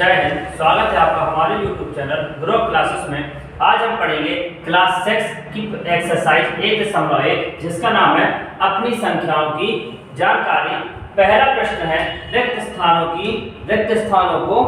जय हिंद। स्वागत है आपका हमारे YouTube चैनल ग्रो क्लासेस में। आज हम पढ़ेंगे क्लास 6 की एक्सरसाइज 1.1 जिसका नाम है अपनी संख्याओं की जानकारी। पहला प्रश्न है रिक्त स्थानों को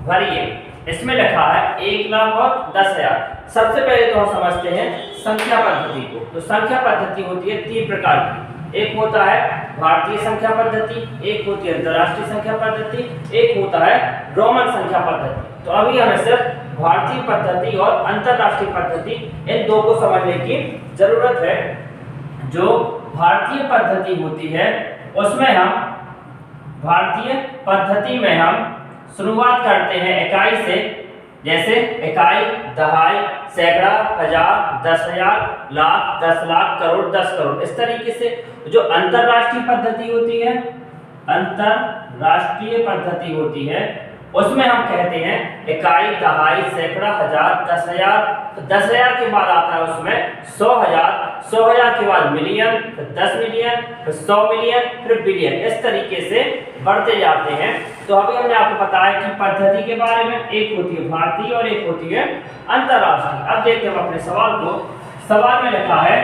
भरिए। इसमें लिखा है 1 लाख और 10,000। सबसे पहले तो हम समझते हैं संख्या पद्धति को। तो संख्या पद्धति होती है 3 प्रकार की। एक होता है भारतीय संख्या पद्धति, एक होती है अंतरराष्ट्रीय संख्या पद्धति, एक होता है रोमन संख्या पद्धति। तो अभी हमें सिर्फ भारतीय पद्धति और अंतरराष्ट्रीय पद्धति इन दो को समझने की जरूरत है। जो भारतीय पद्धति होती है उसमें भारतीय पद्धति में हम शुरुआत करते हैं इकाई से, जैसे इकाई, दहाई, सैकड़ा, हजार, 10,000, लाख, 10 लाख, करोड़, 10 करोड़, इस तरीके से। जो अंतरराष्ट्रीय पद्धति होती है उसमें हम कहते हैं इकाई, दहाई, सैकड़ा, हजार, 10,000। तो 10,000 के बाद आता है उसमें 100,000, 100,000 के बाद मिलियन, फिर 10 मिलियन, फिर 100 मिलियन, फिर बिलियन, इस तरीके से बढ़ते जाते हैं। तो अभी हमने आपको बताया कि पद्धति के बारे में, एक होती है भारतीय और एक होती है अंतरराष्ट्रीय। अब देखते हैं हम अपने सवाल को। सवाल में लिखा है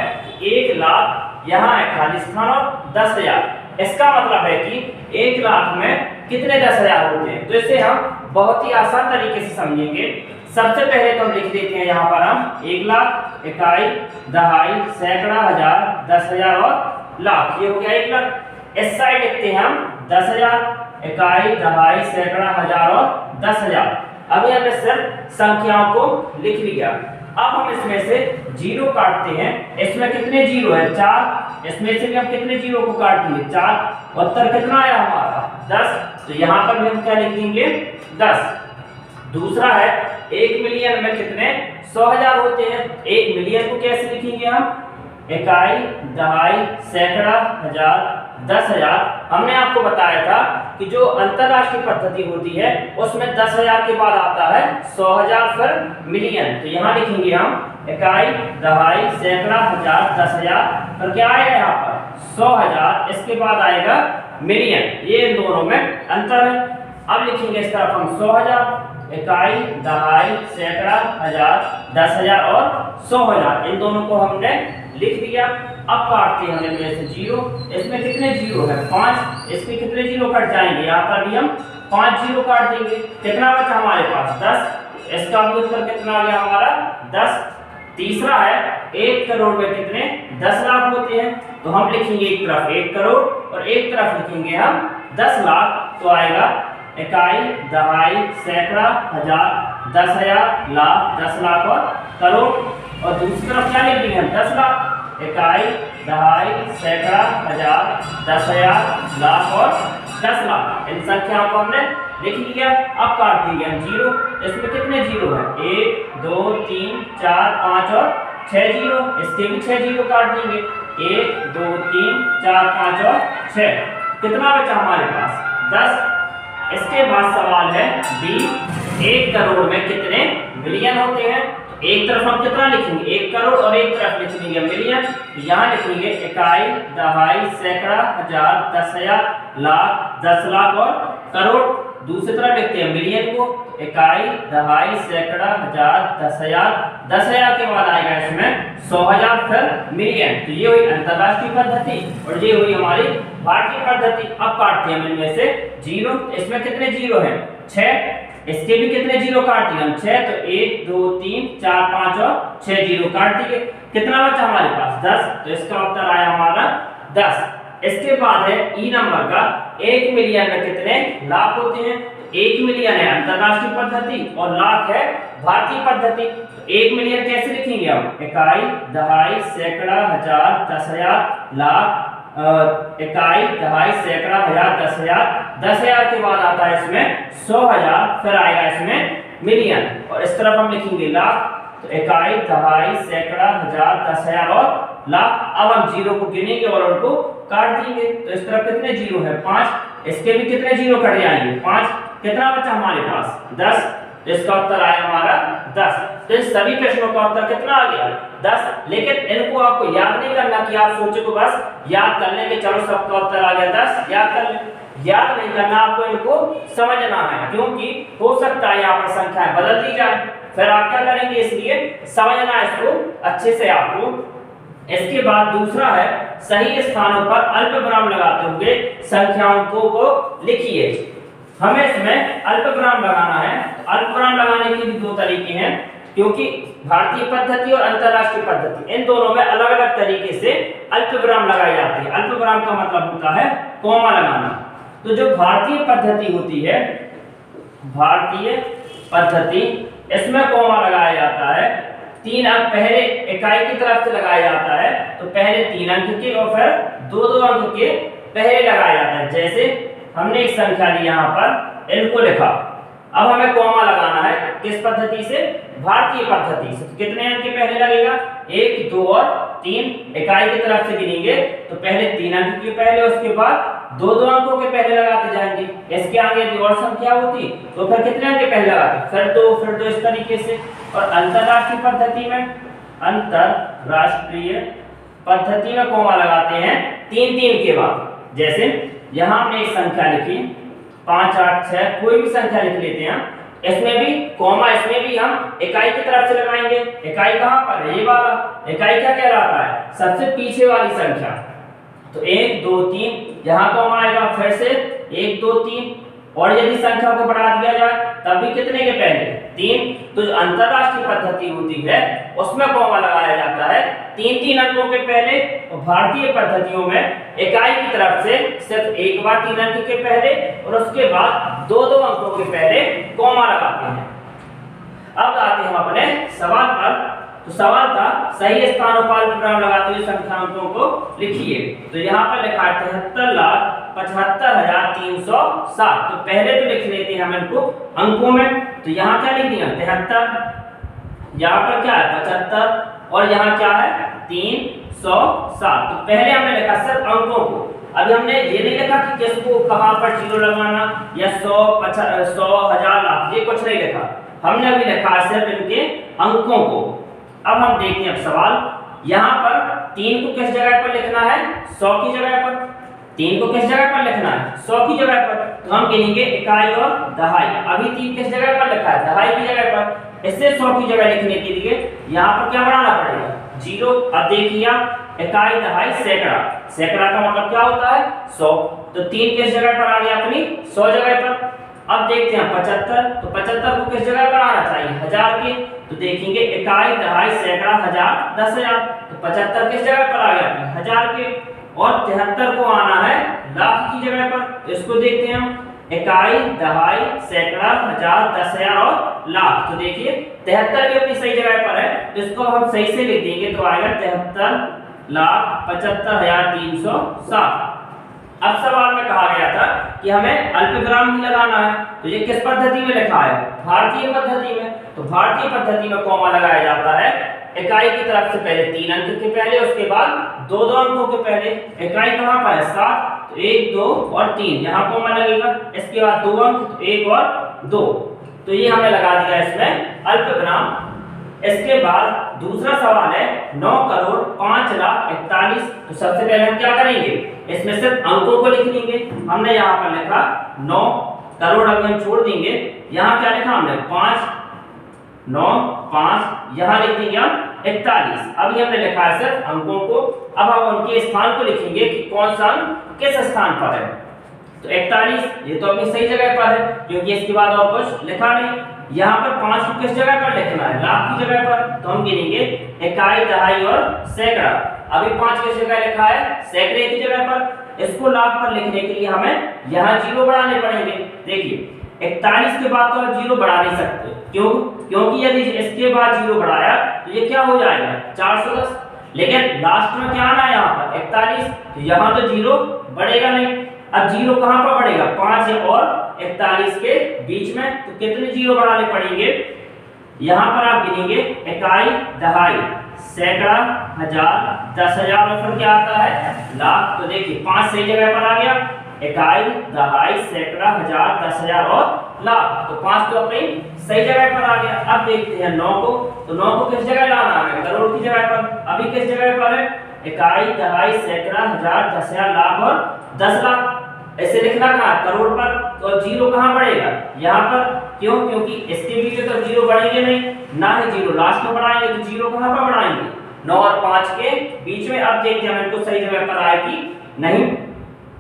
1 लाख, यहाँ है खाली स्थान, और 10,000। इसका मतलब है कि 1 लाख में कितने 10,000 होते हैं। तो इसे हम बहुत ही आसान तरीके से समझेंगे। सबसे पहले तो हम लिख देते हैं यहाँ पर हम 1 लाख, इकाई, दहाई, सैकड़ा, हजार, 10,000 और लाख। ये हो गया 1 लाख। इस साइड लिखते हैं हम 10,000, इकाई, दहाई, सैकड़ा, हजार और 10,000। अभी हमने सिर्फ संख्याओं को लिख लिया। अब हम इसमें से जीरो काटते हैं। इसमें कितने जीरो है? 4। इसमें से भी हम कितने जीरो को काट दिए? 4। उत्तर कितना आया हमारा? 10। तो यहाँ पर भी हम क्या लिख देंगे? 10। दूसरा है 1 मिलियन में कितने 100,000 होते हैं। 1 मिलियन को कैसे लिखेंगे हम? इकाई, दहाई, सैकड़ा, हजार, 10,000। हमने आपको बताया था कि जो अंतरराष्ट्रीय पद्धति होती है उसमें 10,000 के बाद आता है 100,000, फिर मिलियन। तो यहाँ लिखेंगे हम इकाई, दहाई, सैकड़ा, हजार, 10,000, और क्या आएगा यहाँ पर? 100,000। इसके बाद आएगा मिलियन। ये इन दोनों में अंतर है। अब लिखेंगे इस तरफ हम 100,000, इकाई, दहाई, सैकड़ा, हजार, 10,000 और 100,000। इन दोनों को हमने लिख दिया। अब काटते हैं हम इनमें से जीरो। इसमें कितने जीरो है? 5। इसमें कितने जीरो कट जाएंगे? यहाँ पर भी हम 5 जीरो काट देंगे। कितना बचा हमारे पास? 10। इसका भी उत्तर कितना आ गया हमारा? 10। तीसरा है 1 करोड़ में कितने 10 लाख होते हैं। तो हम लिखेंगे एक तरफ 1 करोड़ और एक तरफ लिखेंगे हम 10 लाख। तो आएगा इकाई, दहाई, सैकड़ा, हजार, 10,000, लाख, 10 लाख और करोड़। और दूसरी तरफ क्या लिख देंगे हम? 10 लाख। इकाई, दहाई, सैकड़ा, हजार, 10,000, लाख और 10 लाख। इन संख्याओं को हमने लिख लिया। अब काट देंगे हम जीरो। इसमें कितने जीरो है? 1, 2, 3, 4, 5 और 6 जीरो। इसके भी 6 जीरो काट देंगे। 1, 2, 3, 4, 5 और 6। कितना बचा हमारे पास? 10। इसके बाद सवाल है बी, 1 करोड़ में कितने मिलियन होते हैं। एक तरफ हम कितना लिखेंगे? 1 करोड़ और एक तरफ लिखेंगे मिलियन। यहाँ लिखेंगे इकाई, दहाई, सैकड़ा, हजार, 10,000, लाख, 10 लाख और करोड़। दूसरी तरफ लिखते हैं मिलियन को। इकाई, दहाई, सैकड़ा, हजार, 10,000, 10,000 के बाद आएगा इसमें 100,000, फिर मिलियन। तो ये हुई अंतरराष्ट्रीय पद्धति और ये हुई हमारी भारतीय पद्धति। अब काटते हैं इनमें से जीरो। इसमें कितने जीरो है? 6। इसके भी कितने जीरो काट दिए हम? 6। तो 1, 2, 3, 4, 5 और 6 जीरो काट दिए। कितना बचा हमारे पास? 10। तो इसका उत्तर आया हमारा 10। इसके बाद है ई नंबर का 1 मिलियन में कितने लाख होते हैं। 1 मिलियन है अंतरराष्ट्रीय पद्धति और लाख है भारतीय पद्धति। तो 1 मिलियन कैसे लिखेंगे हम? इकाई, दहाई, सैकड़ा, हजार, 10,000, लाख, इकाई, दहाई, सैकड़ा, हजार, 10,000, 10,000 के बाद आता है इसमें 100,000, फिर आएगा इसमें मिलियन। और इस तरफ हम लिखेंगे लाख। तो इकाई, दहाई, सैकड़ा, हजार, 10,000 और लाख। अब हम जीरो को गिनेंगे और उनको काट देंगे। तो इस तरफ कितने जीरो है? 5। इसके भी कितने जीरो कट जाएंगे? 5। कितना बचा हमारे पास? 10। तो इसका उत्तर आया हमारा 10। तो इन सभी प्रश्नों का उत्तर कितना आ गया? 10। लेकिन इनको आपको याद नहीं करना कि आप सोचे तो बस याद कर लेंगे, चलो सबका उत्तर आ गया 10, याद कर लें। याद नहीं करना, आपको इनको समझना है, क्योंकि हो सकता है यहाँ पर संख्याएं बदल दी जाए, फिर आप क्या करेंगे, इसलिए समझना है इसको अच्छे से आपको। इसके बाद दूसरा है सही स्थानों पर अल्प विराम लगाते हुए संख्याओं को लिखिए। हमें इसमें अल्प विराम लगाना है। अल्प विराम लगाने के भी दो तरीके हैं, क्योंकि भारतीय पद्धति और अंतरराष्ट्रीय पद्धति इन दोनों में अलग अलग तरीके से अल्प विराम लगाए जाते हैं। अल्प विराम का मतलब होता है कॉमा लगाना। तो जो भारतीय पद्धति होती है, भारतीय पद्धति, इसमें कॉमा लगाया जाता है। 3 अंक पहले इकाई की तरफ से लगाया जाता है, तो पहले 3 अंक के और फिर 2-2 अंक के पहले लगाया जाता है। जैसे हमने एक संख्या ली यहाँ पर, इनको लिखा, अब हमें कॉमा लगाना है किस पद्धति से, भारतीय पद्धति से। तो कितने अंक के पहले लगेगा, 1, 2 और 3 इकाई की तरफ से गिनेंगे, तो पहले 3 अंक के पहले, उसके बाद 2-2 अंकों के पहले लगाते जाएंगे। इसके आगे यदि और संख्या होती तो फिर कितने अंक के पहले लगाते, फिर 2 इस तरीके से। और अंतरराष्ट्रीय पद्धति में, अंतरराष्ट्रीय पद्धति में कॉमा लगाते हैं 3-3 के बाद। जैसे यहाँ हमने एक संख्या लिखी 5, 8, 6, कोई भी संख्या लिख लेते हैं, इसमें भी कॉमा, इसमें भी हम इकाई की तरफ से लगाएंगे। इकाई कहाँ पर है, ये वाला इकाई क्या कहलाता है, सबसे पीछे वाली संख्या। तो 1, 2, 3 यहाँ कॉमा आएगा, फिर से 1, 2, 3, और यदि संख्या को बढ़ा दिया जाए तब भी कितने के पहले, 3। तो जो अंतरराष्ट्रीय पद्धति होती है उसमें कॉमा लगाया जाता है 3-3 अंकों के पहले। और भारतीय पद्धतियों में इकाई की तरफ से सिर्फ एक बार 3 अंक के पहले, और उसके बाद 2-2 अंकों के पहले कॉमा लगाते हैं। अब आते हैं हम अपने सवाल पर। तो सवाल था सही स्थानों पर अल्प विराम लगाते हुए संख्याओं को लिखिए। तो यहाँ पर लिखा है 73,75,307। तो पहले तो लिख लेते हैं हम इनको अंकों में। तो यहाँ क्या लिख दिया, 73, यहाँ पर क्या है 75, और यहाँ क्या है 307। तो पहले हमने लिखा सिर्फ अंकों को। अभी हमने ये नहीं लिखा कि किसको कहाँ पर 0 लगाना, या 100, 1000, लाख, ये कुछ नहीं लिखा। हमने अभी लिखा सिर्फ इनके अंकों को। अब हम देखते हैं सवाल। यहाँ पर 3 को किस जगह पर लिखना है, 100 की जगह पर। 3 को किस जगह पर लिखना है, 100 की जगह पर। तो हम गिनेंगे इकाई और दहाई। अभी 3 किस जगह पर लिखा है, दहाई की जगह पर। इससे 100 की जगह लिखने के लिए यहाँ पर क्या बढ़ाना पड़ेगा, 0। अब देखिए इकाई, दहाई, सैकड़ा। सैकड़ा का मतलब क्या होता है, 100। तो 3 किस जगह पर आ गया, अपनी 100 जगह पर। अब देखते हैं 75। तो 75 को किस जगह पर आना चाहिए, 1000 के। तो देखेंगे इकाई, दहाई, सैकड़ा, 1000, 10,000। तो 75 किस जगह पर आ गया, 1000 के। और 73 को आना है लाख की जगह पर। इसको देखते हैं हम, इकाई, दहाई, सैकड़ा, 1000, 10,000 और लाख। तो देखिए 73 भी अपनी सही जगह पर है, तो इसको हम सही से लिख देंगे, तो आएगा 73,75,307। अब सवाल में कहा गया था कि हमें अल्पविराम ही लगाना है। तो ये किस पद्धति में लिखा है, भारतीय पद्धति में। तो भारतीय पद्धति में कॉमा लगाया जाता है इकाई की तरफ से पहले 3 अंक के पहले, उसके बाद 2-2 अंकों के पहले। इकाई कहाँ पर है, 7। तो 1, 2 और 3 यहाँ कॉमा लगेगा। इसके बाद 2 अंक, तो 1 और 2। तो ये हमने लगा दिया इसमें अल्पविराम। इसके बाद दूसरा सवाल है 9,05,41,। तो सबसे पहले हम क्या करेंगे, इसमें सिर्फ अंकों को लिख लेंगे। हमने यहाँ पर लिखा 9 करोड़, अभी हम छोड़ देंगे। यहाँ क्या लिखा हमने 5, 9, 5, यहाँ लिख देंगे हम 41। अभी हमने लिखा है सिर्फ अंकों को। अब हम उनके स्थान को लिखेंगे कि कौन सा अंक किस स्थान पर है। तो 41 ये तो अपनी सही जगह पर है, क्योंकि इसके बाद और कुछ लिखा नहीं। यहाँ पर 5 को किस जगह पर लिखना है, लाख की जगह पर। तो हम गिनेंगे इकाई, दहाई और सैकड़ा। अभी 5 किस जगह लिखा है, सैकड़े की जगह पर। इसको लाख पर लिखने के लिए हमें यहाँ 0 बढ़ाने पड़ेंगे। देखिए 41 के बाद तो आप 0 बढ़ा नहीं सकते, क्यों, क्योंकि यदि इसके बाद 0 बढ़ाया तो ये क्या हो जाएगा 410। लेकिन लास्ट में क्या आना है यहाँ पर 41, तो यहाँ तो 0 बढ़ेगा नहीं। अब 0 कहाँ पर बढ़ेगा, 5 और 41 के बीच में। तो कितने 0 बढ़ाने पड़ेंगे, यहाँ पर आप गिनेंगे इकाई, दहाई, सैकड़ा, 1000, 10,000 और फिर क्या आता है लाख। तो देखिए 5 सही जगह पर आ गया, इकाई, दहाई, सैकड़ा, 1000, 10,000 और लाख। तो 5 तो अपनी सही जगह पर आ गया। अब देखते हैं 9 को। तो 9 को किस जगह लाना है, करोड़ की जगह पर। अभी किस जगह पर है, इकाई, दहाई, सैकड़ा, 1000, 10,000, लाख और 10 लाख। ऐसे लिखना कहाँ करोड़ पर, तो जीरो कहाँ बढ़ेगा यहाँ पर, क्यों? क्योंकि इसके बीच में तो जीरो बढ़ेंगे नहीं, ना ही जीरो लास्ट में बढ़ाएंगे, तो जीरो कहाँ पर बढ़ाएंगे 9 और 5 के बीच में। अब देखते हैं इनको सही जगह पर आए कि नहीं।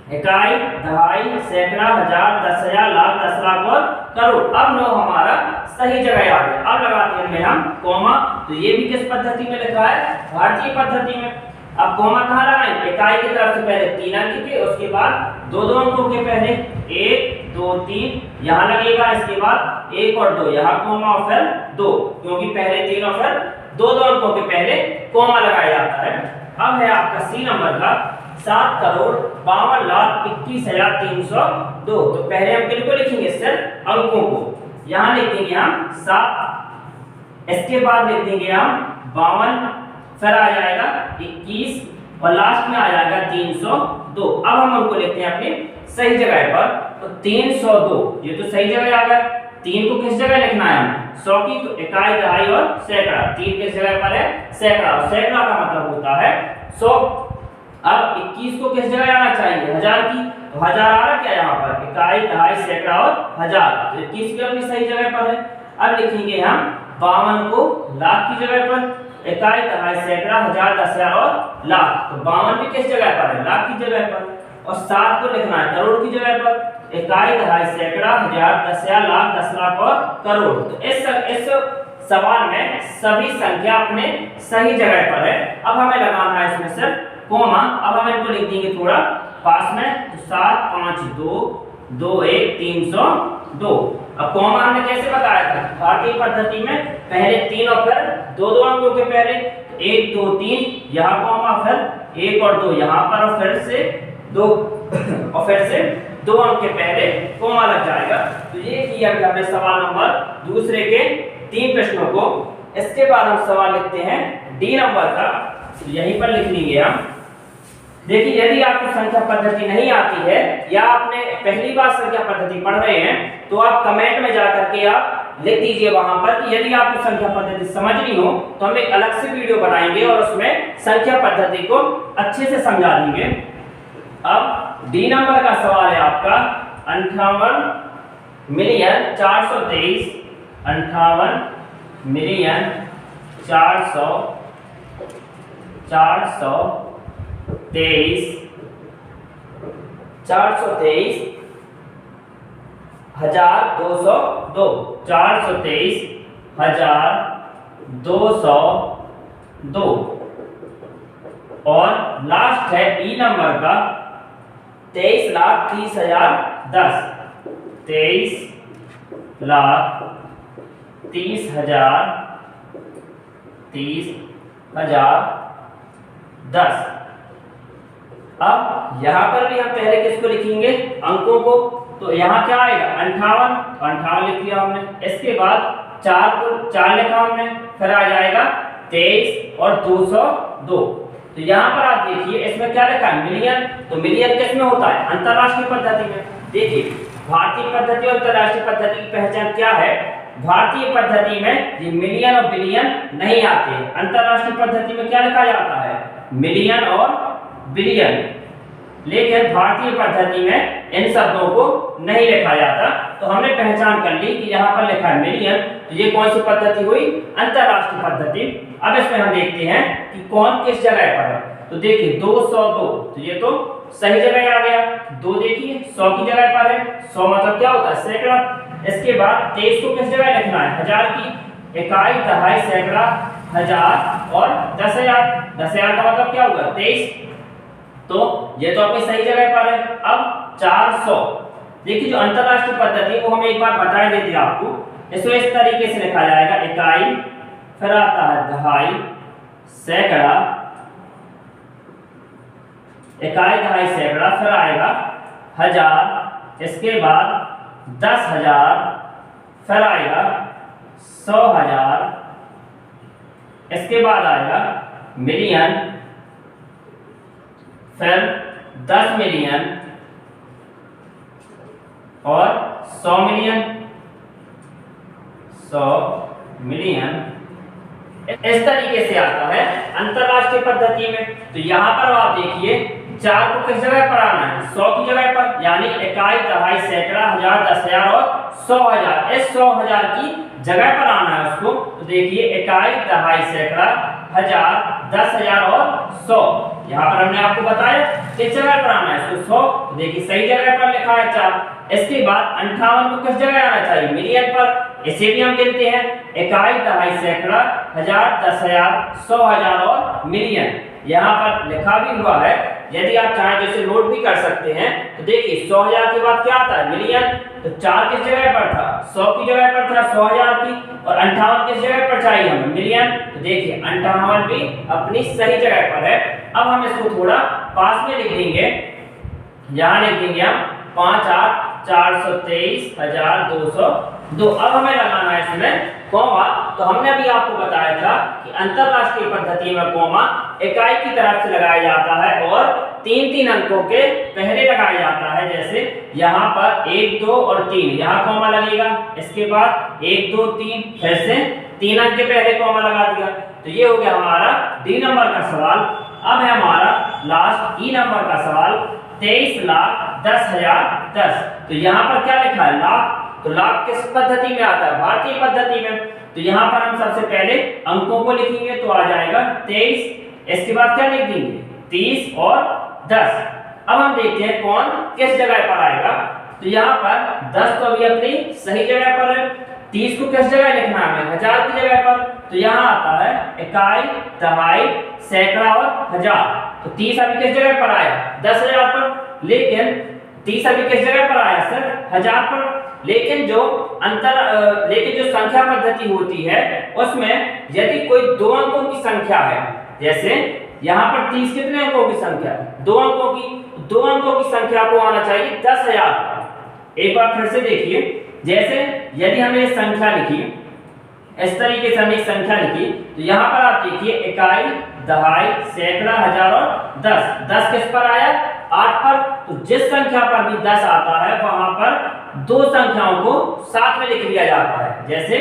इकाई, दहाई, सैकड़ा, हजार, 10,000, लाख, 10 लाख और करोड़। अब 9 हमारा सही जगह आ गया। अब लगाते हैं हम कॉमा, तो ये भी किस पद्धति में लिखा है? भारतीय पद्धति में। अब कॉमा कहाँ लगाएंगे? इकाई की तरफ से पहले 3 अंक के, उसके बाद दो अंकों के पहले 1 2 3 यहाँ लगेगा, इसके बाद 1 और 2 यहाँ कॉमा और फिर 2, क्योंकि पहले 3 और फिर दो अंकों के पहले कॉमा लगाया जाता है। अब है आपका सी नंबर का 7,52,21,302। तो पहले हम किनको लिखेंगे? सिर्फ अंकों को। यहाँ लिख देंगे हम 7, इसके बाद लिख देंगे हम 52, फिर आ जाएगा 21 और लास्ट में आ जाएगा 302। अब हम उनको लिखते हैं अपनी सही जगह पर। तो 302 ये तो सही जगह आ गया। 3 को किस जगह लिखना है? 100 की, तो इकाई, दहाई और सैकड़ा। 3 किस जगह पर है? सैकड़ा। सैकड़ा का मतलब होता है 100। अब 21 को किस जगह आना चाहिए? 1000 की, तो 1000 आ रहा क्या यहाँ पर? इकाई, दहाई, सैकड़ा और 1000। तो 21 भी अपनी सही जगह पर है। अब लिखेंगे हम 52 को लाख की जगह पर, इकाई, दहाई, सैकड़ा, 1000, 10,000 और लाख। तो 52 भी किस जगह पर है? लाख की जगह पर। और 7 को लिखना है करोड़ की जगह पर, इकाई, दहाई, सैकड़ा, 1000, 10,000, लाख, 10 लाख और करोड़। तो इस सवाल में सभी संख्या अपने सही जगह पर है। अब हमें लगाना है इसमें सिर्फ कॉमा। अब हम इनको लिख देंगे थोड़ा पास में, तो 7 5 2 2 1 302। अब कॉमा हमने कैसे बताया था? भारतीय पद्धति में पहले 3 और फिर दो अंकों के पहले 1 2 3 यहाँ कॉमा, फिर 1 और 2 यहाँ पर, और फिर से 2 और फिर से 2 अंक के पहले कॉमा लग जाएगा। तो ये किया कि हमने सवाल नंबर दूसरे के 3 प्रश्नों को। इसके बाद हम सवाल लिखते हैं डी नंबर का, तो यहीं पर लिख लेंगे हम। देखिए, यदि आपको संख्या पद्धति नहीं आती है या आपने पहली बार संख्या पद्धति पढ़ रहे हैं, तो आप कमेंट में जाकर के आप लिख दीजिए वहां पर कि यदि आपको संख्या पद्धति समझनी हो तो हम एक अलग से वीडियो बनाएंगे और उसमें संख्या पद्धति को अच्छे से समझा देंगे। अब डी नंबर का सवाल है आपका 58,423 423,202 और लास्ट है ई नंबर का 23,30,010 23,30,010। अब यहां पर भी हम पहले किसको लिखेंगे? अंकों को। तो यहाँ क्या आएगा? 58 लिख दिया हमने। इसके बाद 4 लिखा हमने, फिर आ जाएगा 23 और 202। तो यहाँ पर आप देखिए इसमें क्या लिखा है? मिलियन। तो मिलियन किसमें होता है? अंतरराष्ट्रीय पद्धति में। देखिए, भारतीय पद्धति और अंतरराष्ट्रीय पद्धति की पहचान क्या है? भारतीय पद्धति में ये मिलियन और बिलियन नहीं आते। अंतरराष्ट्रीय पद्धति में क्या लिखा जाता है? मिलियन और बिलियन। लेकिन भारतीय पद्धति में इन शब्दों को नहीं लिखा जाता। तो हमने पहचान कर ली कि यहाँ पर लिखा है मिलियन, तो ये कौन सी पद्धति हुई? अंतरराष्ट्रीय पद्धति। अब इसमें हम देखते हैं कि कौन किस जगह पर है। तो देखिए 202, तो ये तो सही जगह आ गया। 2 देखिए 100 की जगह पर है। 100 मतलब क्या होता है? सैकड़ा। इसके बाद 23 को किस जगह लिखना है? 1000 की, इकाई, दहाई, सैकड़ा, 1000 और 10,000। 10,000 का मतलब क्या होगा? 23। तो ये तो आपकी सही जगह पर है। अब 400, देखिए जो अंतरराष्ट्रीय पद्धति है वो हम एक बार बता देते हैं आपको। इसको इस तरीके से लिखा जाएगा, इकाई, फिर आता है दहाई, सैकड़ा, इकाई, दहाई, सैकड़ा, फिर आएगा 1000, इसके बाद 10,000, फिर आएगा 100,000, इसके बाद आएगा मिलियन, फिर 10 मिलियन और 100 मिलियन। 100 मिलियन इस तरीके से आता है अंतरराष्ट्रीय पद्धति में। तो यहाँ पर आप देखिए 4 को किस जगह पर आना है 100 की जगह पर, यानी इकाई, दहाई, सैकड़ा, हजार, 10,000 और 100,000। इस 100,000 की जगह पर आना है उसको। तो देखिए इकाई, दहाई, सैकड़ा, हजार, 10,000 और 100। यहाँ पर हमने आपको बताया किस जगह पर आना है इसको 100। तो देखिए सही जगह पर लिखा है 4। इसके बाद 58 को किस जगह आना चाहिए मिलियन पर। इसे भी हम गिनते हैं इकाई, दहाई, सैकड़ा, हजार, 10,000, 100,000 और मिलियन। यहाँ पर लिखा भी हुआ है, यदि आप चाहें तो इसे नोट भी कर सकते हैं। तो देखिए 100,000 के बाद क्या आता है मिलियन। तो 4 किस जगह पर था 100 की जगह पर था 100,000 की, और 58 किस जगह पर चाहिए हमें मिलियन। तो देखिए 58 भी अपनी सही जगह पर है। अब हम इसको थोड़ा पास में लिख देंगे, यहाँ लिख देंगे हम 5,8,423,202। अब हमें लगाना है इसमें कॉमा। तो हमने अभी आपको बताया था कि अंतरराष्ट्रीय पद्धति में कॉमा इकाई की तरफ से लगाया जाता है और 3-3 अंकों के पहले लगाया जाता है। जैसे यहाँ पर 1, 2 और 3, यहाँ कॉमा लगेगा। इसके बाद 1, 2, 3, फिर से 3 अंक के पहले कॉमा लगा दिया। तो ये हो गया हमारा डी नंबर का सवाल। अब है हमारा लास्ट ई नंबर का सवाल, 23,10,010। तो यहाँ पर क्या लिखा है लाख। तो लाख किस पद्धति में आता है भारतीय पद्धति में। तो यहाँ पर हम सबसे पहले अंकों को लिखेंगे तो आ जाएगा 23। इसके बाद क्या लिख देंगे 30 और 10। अब हम देखते हैं कौन किस जगह पर आएगा। तो यहाँ पर 10 तो अभी अपनी सही जगह पर है। 30 को किस जगह लिखना है हमें हजार की जगह पर। तो यहाँ आता है इकाई, दहाई, सैकड़ा और हजार। तो 30 अभी किस जगह पर आया 10,000 पर, लेकिन 30 अभी किस जगह पर आया सर हजार पर। लेकिन जो संख्या पद्धति होती है उसमें यदि कोई 2 अंकों की संख्या है, जैसे यहाँ पर 30 कितने अंकों की संख्या है 2 अंकों की, 2 अंकों की संख्या को आना चाहिए 10,000 पर। एक बार फिर से देखिए, जैसे यदि हमने संख्या लिखी इस तरीके से, हमने संख्या लिखी तो यहाँ पर आप देखिए इकाई, दहाई, सैकड़ा, हजार और 10। 10 किस पर आया 8 पर। तो जिस संख्या पर भी 10 आता है वहां पर 2 संख्याओं को साथ में लिख लिया जाता है। जैसे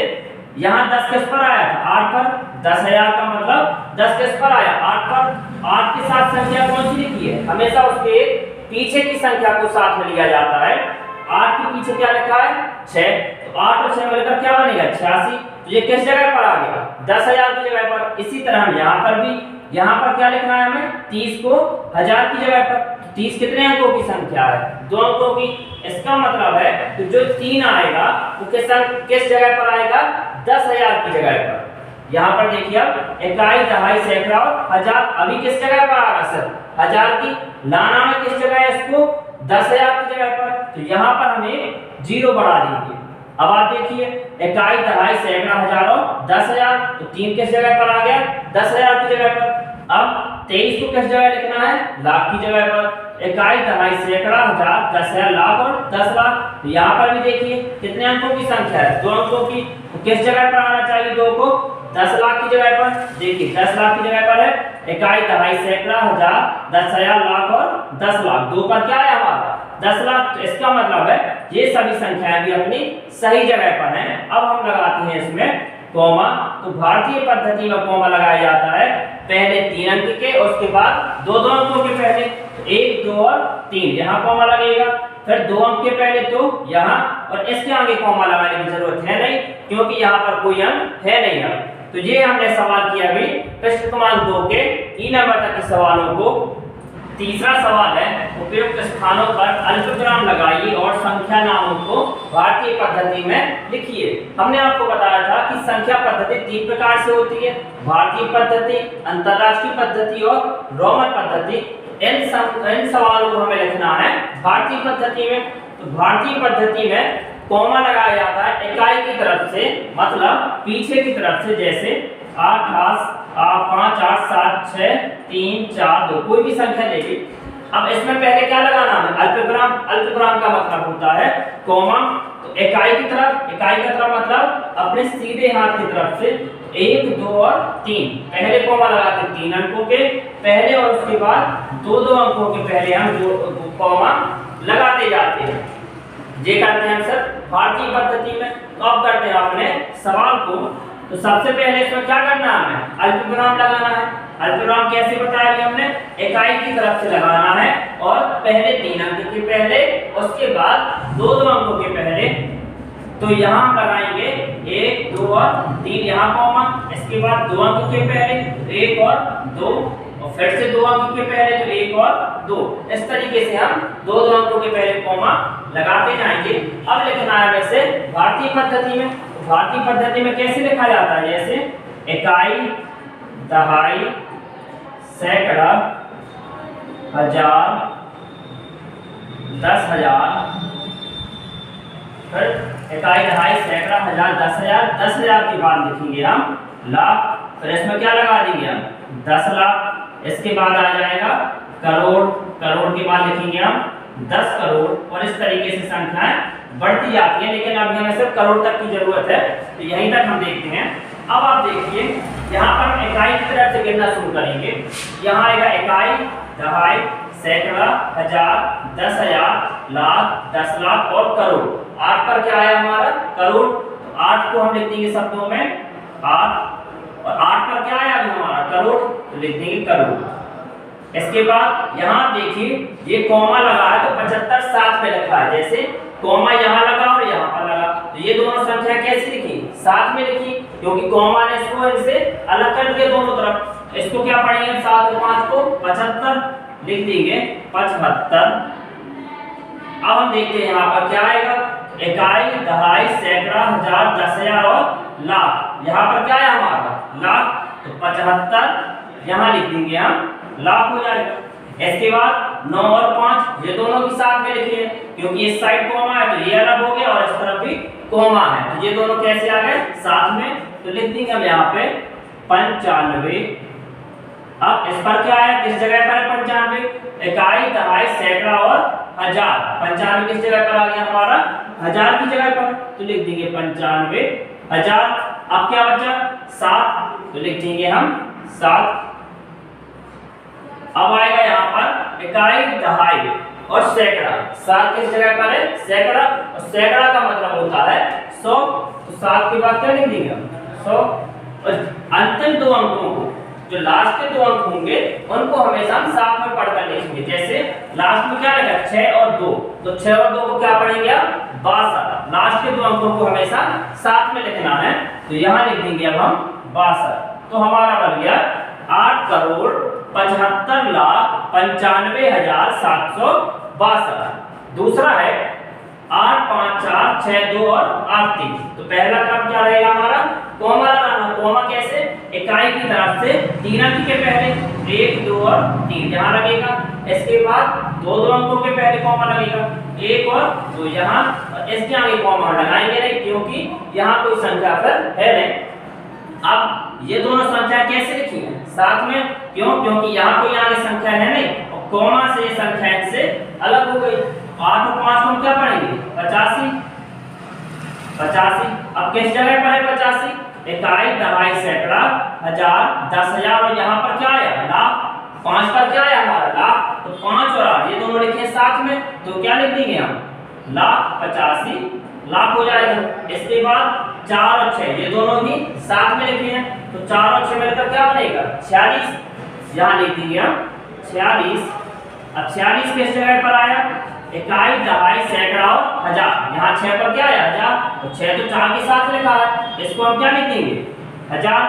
यहाँ 10 किस पर आया था 8 पर, 10,000 का मतलब 10 किस पर आया 8 पर। 8 के साथ संख्या कौन सी लिखी है, हमेशा उसके पीछे की संख्या को साथ में लिया जाता है। 8 के पीछे क्या लिखा है 6। तो 8 और 6 मिलकर क्या बनेगा 86। तो ये किस जगह पर आ गया 10,000 की जगह पर। इसी तरह हम यहाँ पर भी, यहाँ पर क्या लिखना है हमें 30 को हजार की जगह पर। 30 कितने अंकों की संख्या है 2 अंकों की। इसका मतलब है कि जो 3 आएगा वो किस जगह पर आएगा 10,000 की जगह पर। यहाँ पर देखिए अब इकाई, दहाई, सैकड़ा और हजार अभी किस जगह पर आएगा सर हजार की। लाना में किस जगह है इसको 10,000 की जगह पर। तो यहाँ पर हमें 0 बढ़ा देंगे। अब आप देखिए इकाई, दहाई, सैकड़ा, हजार और 10,000। तो 3 किस जगह पर आ गया 10,000 की जगह पर। अब 23 को किस जगह लिखना है लाख की जगह पर। इकाई, दहाई, सैकड़ा, हजार, 10,000, लाख और 10 लाख। तो यहाँ पर भी देखिए कितने अंकों की संख्या है 2 अंकों की। तो किस जगह पर आना चाहिए 2 को 10 लाख की जगह पर। देखिए 10 लाख की जगह पर है इकाई, दहाई, सैकड़ा, हजार, 10,000, लाख और 10 लाख। 2 पर क्या है हमारा 10 लाख। तो इसका मतलब है ये सभी संख्याएं भी अपनी सही जगह पर हैं। अब हम लगाते हैं इसमें कॉमा। तो भारतीय पद्धति में कॉमा लगाया जाता है पहले 3 अंक के, उसके बाद 2-2 अंकों के पहले। तो 1, 2 और 3 यहाँ कॉमा लगेगा। फिर 2 अंक के पहले तो यहाँ, और इसके आगे कॉमा लगाने की जरूरत है नहीं क्योंकि यहाँ पर कोई अंक है नहीं है। तो ये हमने सवाल किया अभी प्रश्न क्रमांक 2 के ई नंबर तक के सवालों को। तीसरा सवाल है उपयुक्त स्थानों पर अल्पविराम लगाइए और संख्या नामों को भारतीय पद्धति में लिखिए। हमने आपको बताया था कि संख्या पद्धति 3 प्रकार से होती है, भारतीय पद्धति, अंतरराष्ट्रीय पद्धति और रोमन पद्धति। इन सवालों को हमें लिखना है भारतीय पद्धति में। तो भारतीय पद्धति में कॉमा लगाया जाता है इकाई की तरफ से, मतलब पीछे की तरफ से। जैसे 8, 5, 8, 7, 6, 3, 4, 2 कोई भी संख्या लेगी। अब इसमें पहले क्या लगाना है अल्पविराम। अल्पविराम का मतलब होता है कॉमा। तो इकाई की तरफ, इकाई का तरफ मतलब अपने सीधे हाथ की तरफ से 1, 2 और 3 पहले कॉमा लगाते 3 अंकों के पहले, और उसके बाद 2-2 अंकों के पहले हम कॉमा लगाते जाते हैं। ये करते हैं सर भारतीय पद्धति में। तो अब करते हैं अपने सवाल को। तो सबसे पहले इसमें क्या करना है, हमें अल्पविराम लगाना है। अल्पविराम कैसे बताया अभी हमने, इकाई की तरफ से लगाना है और पहले 3 अंक के पहले, उसके बाद 2 अंकों के पहले। तो यहाँ हम लगाएंगे 1 2 और 3 यहाँ कॉमा, इसके बाद 2 अंक के पहले 1 और 2 और फिर से 2 अंक के पहले तो 1 और 2। इस तरीके से हम 2 अंकों के पहले कॉमा लगाते जाएंगे। अब लिखना है वैसे भारतीय पद्धति में। तो भारतीय पद्धति में कैसे लिखा जाता है, जैसे इकाई, दहाई, सैकड़ा, हजार, 10,000, फिर इकाई, दहाई, सैकड़ा, हजार, 10,000, 10,000 के बाद लिखेंगे हम लाख, फिर इसमें क्या लगा देंगे हम 10 लाख। इसके बाद आ जाएगा करोड़, करोड़ के बाद लिखेंगे हम 10 करोड़ और इस तरीके से संख्याएं बढ़ती जाती हैं, लेकिन अभी हमें सिर्फ करोड़ तक की जरूरत है, तो यहीं तक हम देखते हैं। अब आप देखिए यहाँ पर हम इकाई की तरफ से गिनना शुरू करेंगे। यहाँ आएगा इकाई, दहाई, सैकड़ा, हजार, 10,000, लाख, 10 लाख और करोड़। 8 पर क्या आया हमारा करोड़, तो 8 को हम लिख देंगे शब्दों में 8, और 8 पर क्या आया अभी हमारा करोड़, तो लिख देंगे करोड़। इसके बाद यहाँ देखिए ये कॉमा लगा है तो 75 साथ में लिखा है, जैसे कॉमा यहाँ लगा और यहाँ पर लगा, तो ये दोनों संख्या कैसे लिखी, साथ में लिखी, क्योंकि कॉमा ने इसको इनसे अलग कर दिया दोनों तरफ। इसको क्या पढ़ेंगे 7 और 5 को 75 लिख देंगे 75। अब हम देखते हैं यहाँ पर क्या आएगा, इकाई, दहाई, सैकड़ा, हजार, 10,000 और लाख। यहाँ पर क्या है हमारा लाख, तो 75 यहाँ लिख देंगे हम लाख हो जाएगा। इसके बाद 9 और 5 ये दोनों के साथ में लिखिए, क्योंकि इस साइड कॉमा है तो ये अलग हो गया और इस तरफ भी कॉमा है, तो ये दोनों कैसे आ गए साथ में, तो लिख देंगे हम यहाँ पे 95। अब इस पर क्या आया, किस जगह पर है 95, इकाई, दहाई, सैकड़ा और हजार। 95 किस जगह पर आ गया हमारा, हजार की जगह पर, तो लिख देंगे 95,000। अब क्या बचा 7, तो लिख देंगे हम 7। अब आएगा यहाँ पर इकाई, दहाई और सैकड़ा। 7 किस जगह पर है, सैकड़ा, और सैकड़ा का मतलब होता है 100, तो 7 के बाद क्या लिख देंगे 100। और अंतिम 2 अंकों को, जो लास्ट के 2 अंक होंगे उनको हमेशा हम साथ में पढ़कर लिखेंगे। जैसे लास्ट में क्या लगा 6 और 2, तो 6 और 2 को क्या पढ़ेंगे आप 62। लास्ट के 2 अंकों को हमेशा साथ में लिखना है, तो यहाँ लिख देंगे अब हम 62। तो हमारा बन गया 8 करोड़ 75,95,762। दूसरा है 8 5 4 6 2 और 8 3। तो पहला काम क्या रहेगा हमारा, कॉमा लगाना। कॉमा कैसे, इकाई की तरफ से 3 अंक के पहले 1 2 और 3 यहाँ लगेगा, इसके बाद 2 अंकों के पहले कॉमा लगेगा 1 और 2 यहाँ, और इसके आगे कॉमा लगाएंगे नहीं क्योंकि यहाँ कोई संख्या फिर है नहीं। अब ये दोनों संख्या कैसे लिखी है साथ में, क्यों, क्योंकि यहाँ कोई आगे संख्या है नहीं और कॉमा से ये संख्या इनसे अलग हो गई। 8 और 5 को हम क्या पढ़ेंगे 85। अब किस जगह पर है 85, इकाई, दहाई, सैकड़ा, हजार, 10,000 और यहाँ पर क्या आया लाख। 5 पर क्या आया हमारा लाख, तो 5 और 8 ये दोनों लिखे साथ में, तो क्या लिख देंगे हम लाख 85 लाख हो जाएगा। इसके बाद 4 और 6 ये दोनों भी साथ में लिखे हैं, तो 4 और 6 मिलकर क्या बनेगा 46। यहाँ लिख देंगे हम 46। अब 46 किस जगह पर आया, इकाई, दहाई, सैकड़ा और हजार। यहाँ 6 पर क्या आया 1000, तो 6 तो 4 के साथ लिखा है, इसको हम क्या लिख देंगे 1000।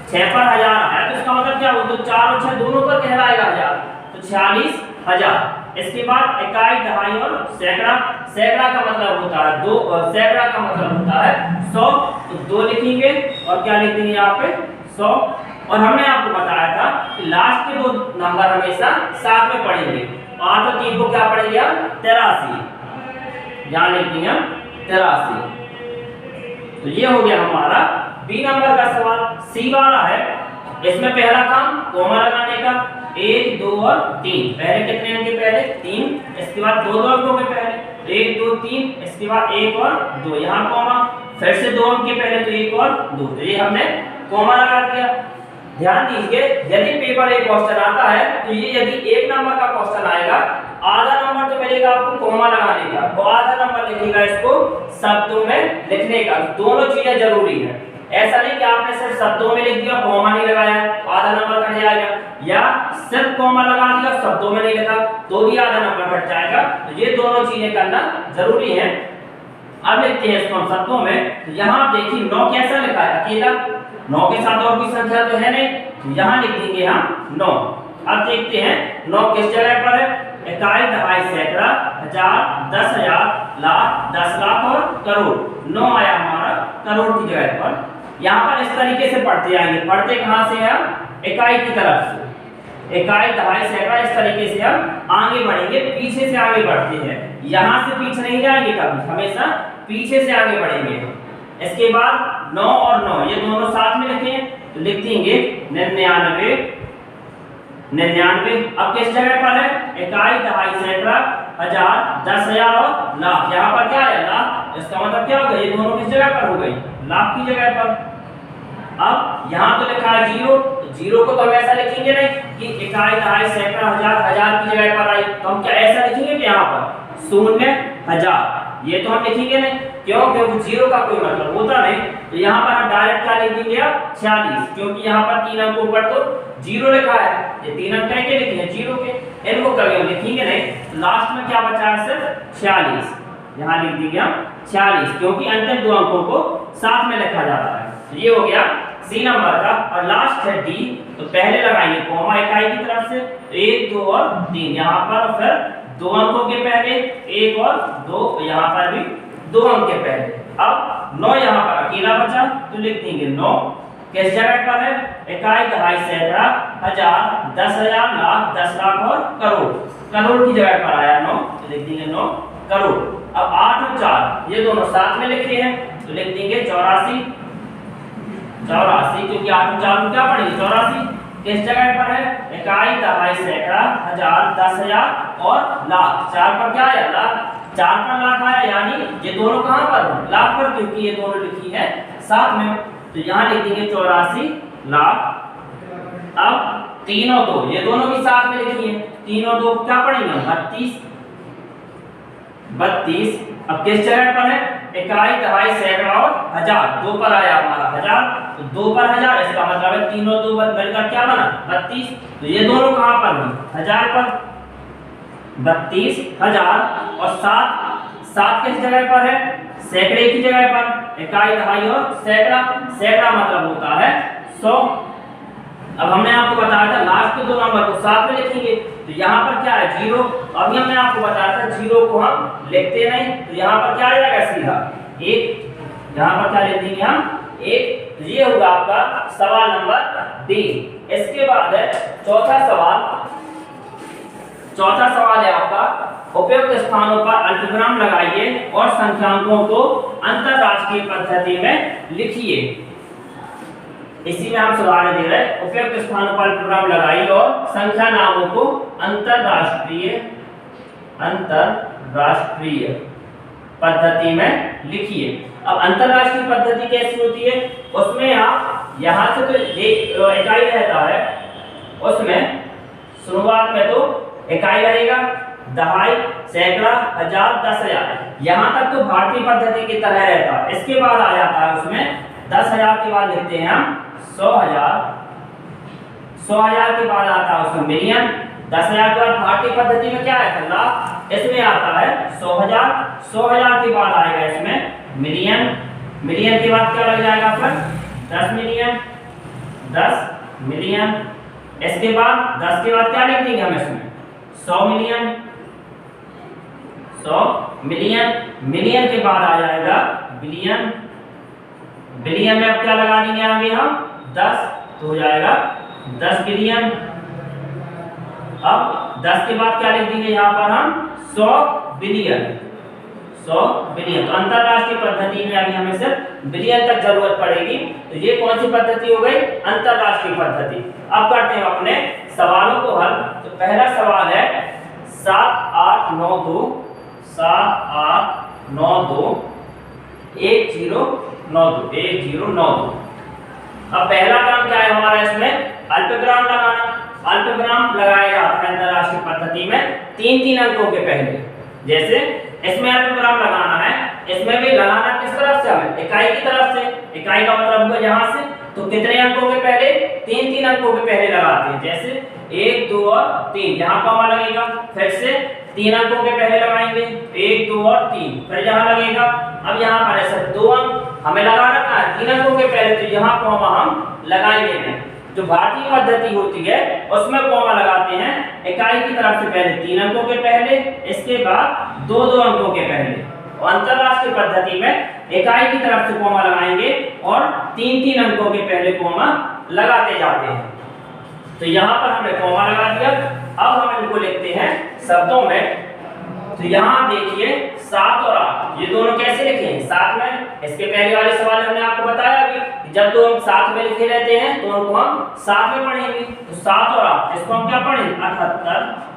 6 पर 1000 आया तो इसका मतलब क्या हो, तो 4 और 6 दोनों पर कहलाएगा 1000, तो 46,000। इसके बाद इकाई, दहाई और सैकड़ा। सैकड़ा का मतलब होता है 2 और सैकड़ा का मतलब होता है 100, तो 2 लिखेंगे और क्या लिख देंगे यहाँ पे 100। और हमने आपको बताया था कि लास्ट के 2 नंबर हमेशा साथ में पढ़ेंगे। 8 और 3 को क्या पढ़ेंगे हम 83, यहाँ लिख देंगे हम 83। तो ये हो गया हमारा बी नंबर का सवाल। सी वाला है, इसमें पहला काम कॉमा लगाने का, 1 2 और 3। पहले कितने अंक के पहले 3, इसके बाद 2 अंकों के पहले 1 2 3, इसके बाद 1 और 2 यहाँ कॉमा, फिर से 2 अंक के पहले तो 1 और 2, तो ये हमने कॉमा लगा दिया। ध्यान दीजिए यदि पेपर एक क्वेश्चन आता है तो ये यदि 1 नंबर का क्वेश्चन आएगा, आधा नंबर तो मिलेगा आपको कॉमा लगाने का, तो आधा नंबर लिखिएगा इसको शब्दों में लिखने का। दोनों चीजें जरूरी है। ऐसा नहीं कि आपने सिर्फ शब्दों में लिख दिया, कॉमा नहीं लगाया तो आधा नंबर कट जाएगा, या सिर्फ कॉमा लगा दिया शब्दों में नहीं लिखा तो भी आधा नंबर कट जाएगा। तो ये दोनों चीजें करना जरूरी है। अब लिखते हैं इसको हम शब्दों में। तो यहाँ आप देखिए 9 कैसा लिखा है, अकेला, 9 के साथ और कोई संख्या तो है नहीं, तो यहाँ लिख देंगे हम 9। अब देखते हैं 9 किस जगह पर है, इकाई, दहाई, सैकड़ा, हजार, 10,000, लाख, 10 लाख और करोड़। 9 आया हमारा करोड़ की जगह पर। यहाँ पर इस तरीके से पढ़ते आएंगे। पढ़ते कहाँ से हम, इकाई की तरफ से, इकाई, दहाई, सैकड़ा, इस तरीके से हम आगे बढ़ेंगे, पीछे से आगे बढ़ते हैं। यहाँ से पीछे नहीं जाएंगे कभी, हमेशा पीछे से आगे बढ़ेंगे। इसके बाद 9 और 9 ये दोनों साथ में लिखें, तो लिख देंगे 99, 99। अब किस जगह पर है, इकाई, दहाई, सैकड़ा, हजार, 10,000 और लाख। यहाँ पर क्या है, लाख। इसका मतलब क्या होगा, ये दोनों किस जगह पर हो गई, लाख की जगह पर। अब यहाँ तो लिखा है 0, तो 0 को तो हम ऐसा लिखेंगे नहीं कि इकाई, दहाई, सैकड़ा, हजार, हजार की जगह पर आई, तो हम क्या ऐसा लिखेंगे कि यहाँ पर 0, 1000, ये तो हम लिखेंगे नहीं। क्यों, क्योंकि 0 का कोई मतलब होता नहीं। तो यहाँ पर हम डायरेक्ट क्या लिख देंगे, 46, क्योंकि यहाँ पर 3 अंकों पर तो 0 लिखा है। ये 3 अंक के लिखे हैं 0 के, इनको कभी हम लिखेंगे नहीं। लास्ट में क्या बचा है, सिर्फ 46, यहाँ लिख देंगे हम 46, क्योंकि अंतिम 2 अंकों को साथ में लिखा जाता है। तो ये हो गया सी नंबर का। और लास्ट है डी, तो पहले लगाएंगे कॉमा इकाई की तरफ से, 1, 2 और 3 यहाँ पर, और फिर 2 अंकों के पहले 1 और 2, यहाँ पर भी 2 अंक के पहले। अब 9 यहाँ पर अकेला बचा, तो लिख देंगे 9 किस जगह पर है, इकाई, दहाई, सैकड़ा, हजार, 10,000, लाख, 10 लाख और करोड़। करोड़ की जगह पर आया 9, तो लिख देंगे 9 करोड़। अब 8 और 4 ये दोनों साथ में लिखे हैं, तो लिख देंगे 84, 84, क्योंकि 8 और 4 में क्या पड़ेगी, 84। किस जगह पर है, इकाई, दहाई, सैकड़ा, हजार, 10,000 और लाख। 4 पर क्या आया, लाख, 4 पर लाख आया, यानी ये दोनों कहाँ पर, लाख पर, क्योंकि ये दोनों लिखी है साथ में। तो यहाँ लिख देंगे 84 लाख। अब 3 और 2 ये दोनों भी साथ में लिखी है, 3 और 2 क्या पड़ेंगे, 32, 32। अब किस जगह पर है, इकाई, दहाई, सैकड़ा और हजार, 2 पर आया हमारा हजार, तो 2 पर हजार, इसका मतलब है 3 और 2 मिलकर क्या बना, 32। तो ये दोनों कहाँ पर हुई, हजार पर, 32,000। और 7 किस जगह पर है, सैकड़े की जगह पर, इकाई, दहाई और सैकड़ा। सैकड़ा मतलब होता है 100। अब हमने आपको बताया था लास्ट के 2 नंबर को साथ में लिखेंगे, तो यहाँ पर क्या है 0। अभी हमने आपको बताया था 0 को हम लिखते नहीं, तो यहाँ पर क्या आ जाएगा, सीधा 1। यहाँ पर क्या लिख देंगे हम, 1। ये होगा आपका सवाल नंबर डी। इसके बाद है चौथा सवाल। चौथा सवाल है आपका, उपयुक्त स्थानों पर अल्पविराम लगाइए और संख्यांकों को अंतरराष्ट्रीय पद्धति में लिखिए। इसी में हम सवाल दे रहे हैं, उपयुक्त स्थानों पर अल्पविराम लगाइए और संख्या नामों को अंतरराष्ट्रीय पद्धति में लिखिए। अब अंतरराष्ट्रीय पद्धति कैसी होती है, उसमें आप यहाँ से तो एक इकाई रहता है, उसमें शुरुआत में तो इकाई रहेगा, दहाई, सैकड़ा, हजार, 10,000, यहाँ तक तो भारतीय पद्धति की तरह रहता है। इसके बाद आ जाता है उसमें 10,000 के बाद लिखते हैं हम 100,000, 100,000 के बाद आता है उसमें मिलियन, 10,000 के बाद भारतीय पद्धति में क्या है, लाख, इसमें आता है 100,000, 100,000 के बाद आएगा इसमें मिलियन, मिलियन के बाद क्या लग जाएगा फिर 10 मिलियन, 10 मिलियन। इसके बाद 10 के बाद क्या लिख देंगे हम इसमें 100 मिलियन, 100 मिलियन। मिलियन के बाद आ जाएगा बिलियन, बिलियन में अब क्या लगा देंगे आगे हम 10, तो हो जाएगा 10 बिलियन। अब 10 के बाद क्या लिख देंगे यहाँ पर हम 100 बिलियन, 100 बिलियन। तो अंतरराष्ट्रीय पद्धति में अभी हमें सिर्फ बिलियन तक जरूरत पड़ेगी। तो ये कौन सी पद्धति हो गई, अंतरराष्ट्रीय पद्धति। अब करते हैं अपने सवालों को हल। तो पहला सवाल है 7892 7892 1092 1092। अब पहला काम क्या है हमारा, इसमें अल्पविराम लगाना। अल्पविराम लगाया जाता है अंतरराष्ट्रीय पद्धति में 3-3 अंकों के पहले। जैसे इसमें अल्पविराम लगाना है, इसमें भी लगाना किस तरफ से, हमें इकाई की तरफ से। इकाई का मतलब हुआ यहाँ से, तो कितने अंकों के पहले, 3 अंकों के पहले लगाते हैं। जैसे 1 2 और 3, यहाँ कॉमा लगेगा। फिर से 3 अंकों के पहले लगाएंगे, 1 2 और 3, फिर यहाँ लगेगा। अब यहाँ पर ऐसे 2 अंक हमें लगाना कहाँ है, 3 अंकों के पहले, तो यहाँ कॉमा हम लगाएंगे नहीं। जो भारतीय पद्धति होती है उसमें कॉमा लगाते हैं इकाई की तरफ से पहले 3 अंकों के पहले, इसके बाद 2 अंकों के पहले। और अंतरराष्ट्रीय पद्धति में इकाई की तरफ से कॉमा लगाएंगे और 3 अंकों के पहले कॉमा लगाते जाते हैं। तो यहाँ पर हमने कॉमा लगा दिया। अब हम इनको लिखते हैं शब्दों में। तो यहाँ देखिए 7 और 8 ये दोनों कैसे लिखें, साथ में। इसके पहले वाले सवाल हमने आपको बताया अभी, जब दो अंक साथ में लिखे रहते हैं तो उनको हम साथ में पढ़ेंगे। तो 7 और 8 इसको हम क्या पढ़ेंगे, 78।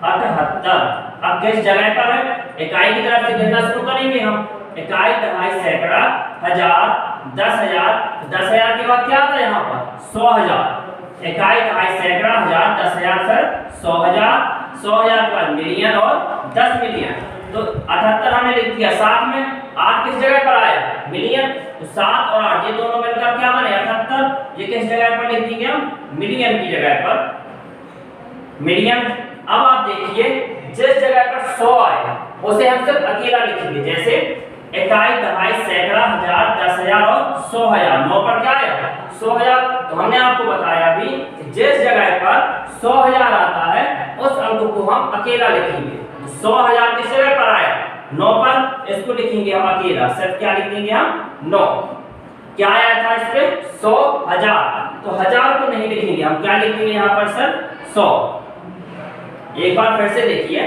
अब किस जगह पर है, इकाई की तरफ से गिनना शुरू करेंगे हम। इकाई, दहाई, सैकड़ा, हजार, 10,000। 10,000 के बाद क्या आता है यहाँ पर, 100,000। इकाई, दहाई, सैकड़ा, हजार, 10,000, फिर 100,000। 100,000 के बाद मिलियन और 10 मिलियन। तो 78 हमने लिख दिया साथ में। 8 किस जगह पर आया, मिलियन। तो 7 और 8 ये दोनों मिलकर क्या बने, 78। ये किस जगह पर लिख देंगे हम, मिलियन की जगह पर, मिलियन। अब आप देखिए जिस जगह पर 100 आए उसे हम सिर्फ अकेला लिखेंगे। जैसे इकाई, दहाई, सैकड़ा, हजार, 10,000 और 100,000। 9 पर क्या आया, 100,000। तो हमने आपको बताया भी जिस जगह पर 100,000 आता है उस अंक को हम अकेला लिखेंगे। 100,000 किस जगह पर आया, 9 पर, इसको लिखेंगे हम अकेला। सिर्फ क्या लिख देंगे हम, 9। क्या आया था इस पे, 100,000। तो हजार को नहीं लिखेंगे हम, क्या लिखेंगे यहाँ पर, सिर्फ 100। एक बार फिर से देखिए,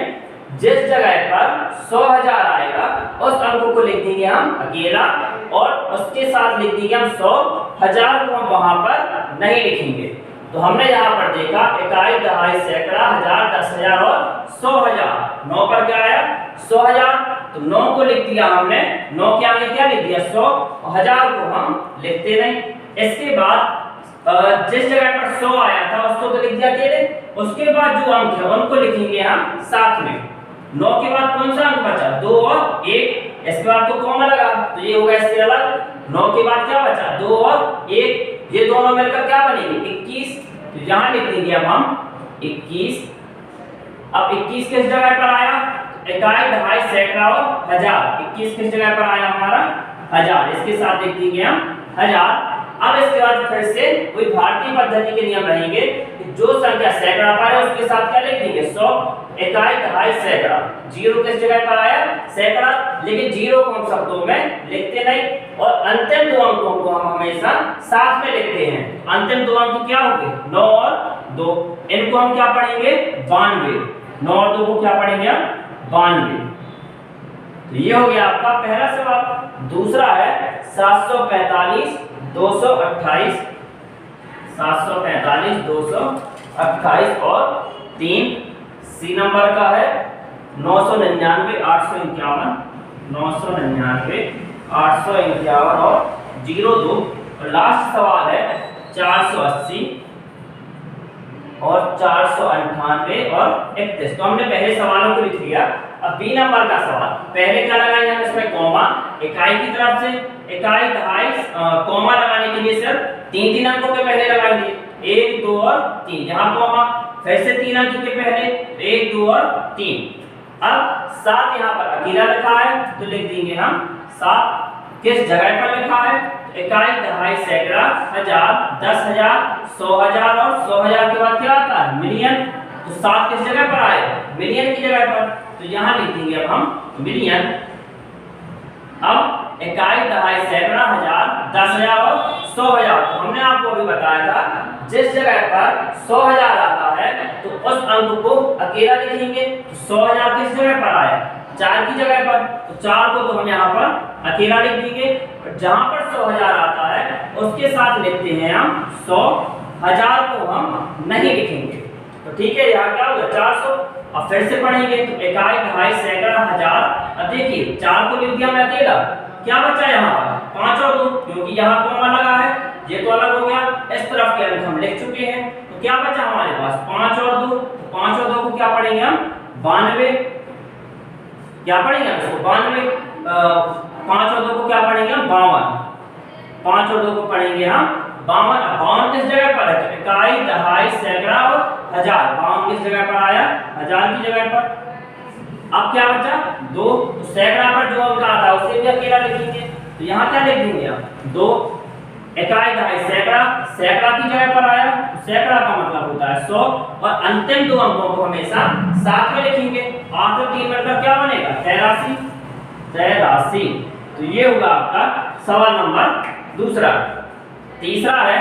जिस जगह पर 100,000 आएगा उस अंक को लिख देंगे हम अकेला और उसके साथ लिख देंगे हम 100,000 को हम वहां पर नहीं लिखेंगे। तो हमने यहाँ पर देखा इकाई, दहाई, सैकड़ा, हजार, 10,000 और 100,000। 9 पर क्या आया, 100,000। तो 9 को लिख दिया हमने, 9 के आगे क्या लिख दिया, 100। 1000 को हम लिखते नहीं। इसके बाद जिस जगह पर 100 आया था उसको तो लिख दिया अकेले। उसके बाद जो अंक है उनको लिखेंगे हम साथ में। 9 के बाद कौन सा अंक बचा, 2 और 1। इसके बाद तो कॉमा लगा तो ये होगा इससे अलग। 9 के बाद क्या बचा, 2 और 1, ये दोनों मिलकर क्या बनेंगे, 21। तो यहाँ लिख देंगे अब हम 21। अब 21 किस जगह पर आया, इकाई, दहाई, सैकड़ा और हजार। 21 किस जगह पर आया हमारा, हजार। इसके साथ लिख देंगे हम 1000। अब इसके बाद फिर से कोई भारतीय पद्धति के नियम रहेंगे कि जो संख्या सैकड़ा पर है उसके साथ क्या लिख देंगे, 100। इकाई, दहाई, सैकड़ा। 0 किस जगह पर आया, सैकड़ा, लेकिन 0 को हम शब्दों में लिखते नहीं। और अंतिम 2 अंकों को हम हमेशा साथ में लिखते हैं। अंतिम 2 अंक क्या होंगे, 9 और 2। इनको हम क्या पढ़ेंगे, 92। 9 और 2 को क्या पढ़ेंगे हम, 92। तो ये हो गया आपका पहला सवाल। दूसरा है 745 228। 745 228 और 3 सी नंबर का है 999 851। 999 851 और 02। और लास्ट सवाल है 480 और 498 और 31। तो हमने पहले सवालों को लिख लिया। अब बी नंबर का सवाल, पहले क्या लगाएंगे हम इसमें, कॉमा। इकाई की तरफ से इकाई, दहाई, कॉमा लगाने के लिए सिर्फ 3 अंकों के पहले लगाएंगे, 1 2 और 3, यहाँ कॉमा। फिर से 3 अंक के पहले 1 2 और 3। अब 7 यहाँ पर अकेला लिखा है तो लिख देंगे हम 7। किस जगह पर लिखा है, इकाई, दहाई, सैकड़ा, हजार, 10,000, 100,000 और 100,000 के बाद क्या आता है, मिलियन। तो 7 किस जगह पर आए, मिलियन की जगह पर, तो यहाँ लिख देंगे अब हम मिलियन। अब इकाई, दहाई, सैकड़ा, हजार, 10,000 और 100,000। तो हमने आपको अभी बताया था जिस जगह पर 100,000 आता है तो उस अंक को अकेला लिखेंगे। तो 100,000 किस जगह पर आया, 4 की जगह पर, तो 4 को तो हम यहाँ पर अकेला लिख देंगे। जहां पर 100,000 आता है उसके साथ लिखते हैं हम 100,000 को हम नहीं लिखेंगे। तो ठीक है, यहाँ क्या होगा 400। अब फिर से पढ़ेंगे तो इकाई, दहाई, सैकड़ा, हजार। अब देखिए 4 को लिख दिया मैं अकेला, क्या बचा यहाँ पर 5 और 2, क्योंकि यहाँ कॉमा लगा है, ये तो अलग हो गया। इस तरफ के अंक हम लिख चुके हैं। तो क्या बचा हमारे पास 5 और 2। तो 5 और 2 को क्या पढ़ेंगे हम 92। क्या पढ़ेंगे हम इसको 92। 5 और 2 को क्या पढ़ेंगे हम 52, 5 और 2 को पढ़ेंगे हम 52। 52 किस जगह पर है तो इकाई, दहाई, सैकड़ा और हजार। 52 किस जगह पर आया, हजार की जगह पर। अब क्या बचा 2, तो सैकड़ा पर जो अंक आता है उसे भी अकेला लिखेंगे, तो यहाँ क्या लिख देंगे हम 2। इकाई, दहाई, सैकड़ा, सैकड़ा की जगह पर आया, सैकड़ा का मतलब होता है 100, और अंतिम 2 अंकों को हमेशा साथ में लिखेंगे। 8 और 3 मिलकर क्या बनेगा 83, 83। तो ये होगा आपका सवाल नंबर दूसरा। तीसरा है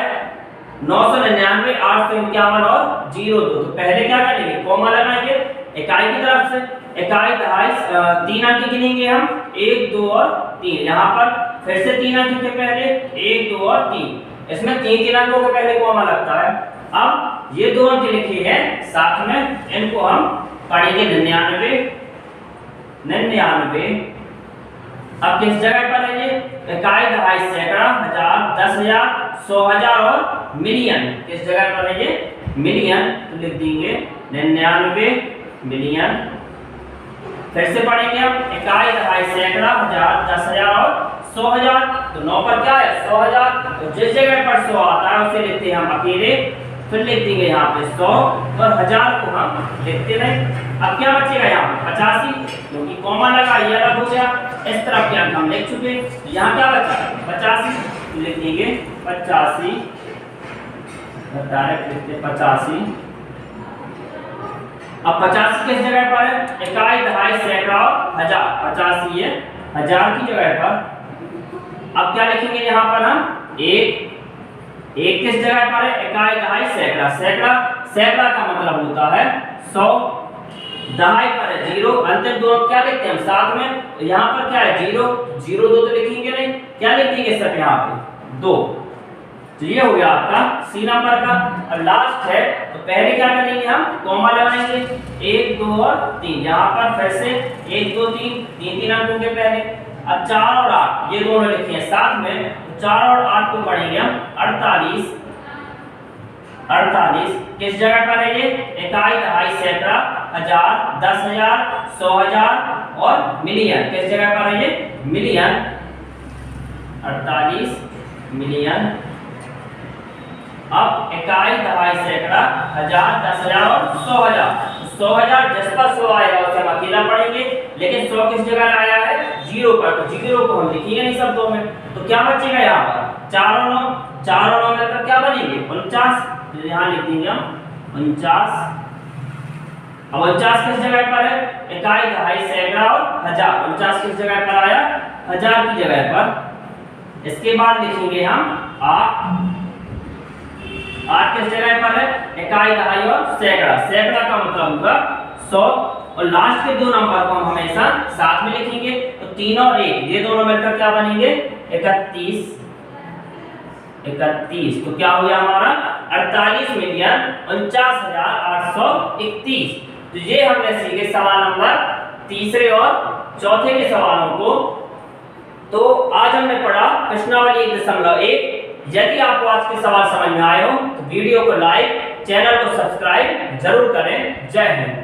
999, 851 और 02। तो पहले क्या करेंगे, कॉमा लगाएंगे इकाई की तरफ से, इकाई, दहाई, 3 अंक गिनेंगे हम 1 2 और 3। यहाँ पर फिर से 3 अंक के पहले 1 2 और 3, इसमें 3 अंकों के पहले कॉमा लगता है। अब ये 2 अंक लिखे हैं साथ में, इनको हम पढ़ेंगे 99, 99। अब किस जगह पर है ये, इकाई, दहाई, सैकड़ा, हजार, 10,000, 100,000 और मिलियन। किस जगह पर है ये, मिलियन। तो लिख देंगे 99 मिलियन। फिर से पढ़ेंगे हम इकाई, दहाई, सैकड़ा, हजार, 10,000 और 100,000। तो 9 पर क्या है 100,000, तो जिस जगह पर 100 आता है उसे लिखते हैं हम अकेले, फिर लिख देंगे यहाँ पे 100 और 1000 को हम लिखते नहीं। अब क्या बचेगा यहाँ पे 85, क्योंकि कॉमा लगा ये अलग हो गया। इस तरफ के अंक हम लिख चुके, यहाँ क्या बचा 85, लिख देंगे 85, डायरेक्ट लिखते 85। अब 85 किस जगह पर है, इकाई, दहाई, सैकड़ा और हजार, 85 है हजार की जगह पर। अब क्या लिखेंगे यहाँ पर हम 1, 1 किस जगह पर है, इकाई, दहाई, सैकड़ा, सैकड़ा, सैकड़ा का मतलब होता है 100। दहाई पर है 0, अंतिम 2 अंक क्या लिखते हैं हम साथ में, यहाँ पर क्या है 0, 0 2 तो लिखेंगे नहीं, क्या लिख देंगे सिर्फ यहाँ पे 2। तो ये हो गया आपका सी नंबर का। और लास्ट है तो पहले क्या करेंगे हम कॉमा लगाएंगे 1 2 और 3, यहाँ पर फिर से 1 2 3, 3 अंकों के पहले। अब 4 और 8 ये दोनों लिखे हैं साथ में, तो 4 और 8 को पढ़ेंगे हम 48, 48 किस जगह पर है ये, इकाई, दहाई, सैकड़ा, हजार, 10,000, 100,000 और मिलियन। किस जगह पर है ये मिलियन, 48 मिलियन। अब इकाई, दहाई, सैकड़ा, हजार, 10,000 और 100,000। 100,000 जिस पर 100 आएगा उसे हम अकेला पढ़ेंगे, लेकिन 100 किस जगह आया है 0 पर, तो 0 को हम लिखेंगे नहीं शब्दों में। तो क्या बचेगा यहाँ पर 4 और 9, 4 और 9 मिलकर क्या बनेंगे 49, तो यहाँ लिख देंगे हम 49। अब 49 किस जगह पर है, इकाई, दहाई, सैकड़ा और हजार, 49 किस जगह पर आया हजार की जगह पर। इसके बाद लिखेंगे हम 8, 8 किस जगह पर है, इकाई, दहाई और सैकड़ा, सैकड़ा का मतलब होगा 100। और लास्ट के 2 नंबर को हम हमेशा साथ में लिखेंगे, तो 3 और 1 ये दोनों मिलकर क्या बनेंगे 31, 31। तो क्या हो गया हमारा 48,49,831। तो ये हमने सीखे सवाल नंबर तीसरे और चौथे के सवालों को। तो आज हमने पढ़ा प्रश्नावली 1.1। यदि आपको आज के सवाल समझ में आए हो तो वीडियो को लाइक, चैनल को सब्सक्राइब जरूर करें। जय हिंद।